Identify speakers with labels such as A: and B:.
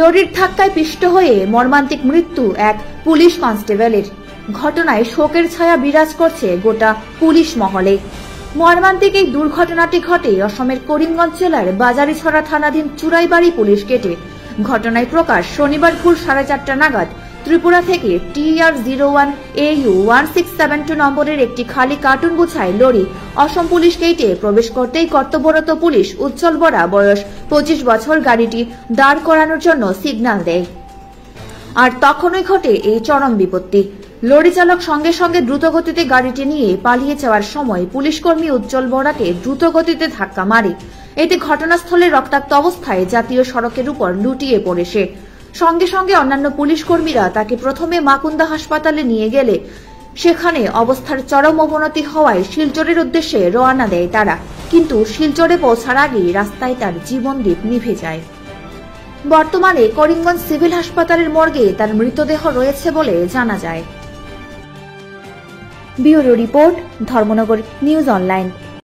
A: লরির ধাক্কায় পিষ্ট হয়ে মর্মান্তিক মৃত্যু এক পুলিশ কনস্টেবলের। ঘটনায় শোকের ছায়া বিরাজ করছে গোটা পুলিশ মহলে। মর্মান্তিক এই দুর্ঘটনাটি ঘটে অসমের করিমগঞ্জ জেলার বাজারিছড়া থানাধীন চুরাইবাড়ি পুলিশ গেটে। ঘটনায় প্রকাশ শনিবার ভোর 4:30 নাগাদ ত্রিপুরা থেকে TR01AU 1672 নম্বরের একটি খালি কার্টুন বোঝাই লরি অসম পুলিশ গেটে প্রবেশ করতেই কর্তব্যরত পুলিশ উজ্জ্বল বরা বয়স 25 বছর গাড়িটি দাঁড় করানোর জন্য সিগন্যাল দেয়। আর তখনই ঘটে এই চরম বিপত্তি। লরি চালক সঙ্গে সঙ্গে দ্রুতগতিতে গাড়িটি নিয়ে পালিয়ে যাওয়ার সময় পুলিশকর্মী উজ্জ্বল বরাকে দ্রুতগতিতে ধাক্কা মারে। এতে ঘটনাস্থলে রক্তাক্ত অবস্থায় জাতীয় সড়কের উপর লুটিয়ে পড়ে সে। সঙ্গে সঙ্গে অন্যান্য পুলিশ কর্মীরা তাকে প্রথমে মাকুন্দা হাসপাতালে নিয়ে গেলে সেখানে অবস্থার চরম অবনতি হওয়ায় শিলচরের উদ্দেশ্যে রওনা দেয় তারা। কিন্তু শিলচরে পৌঁছার আগেই রাস্তায় তার জীবনদীপ নিভে যায়। বর্তমানে করিমগঞ্জ সিভিল হাসপাতালের মর্গে তার মৃতদেহ রয়েছে বলে জানা যায়। Bureau report, Dharmanagar news online.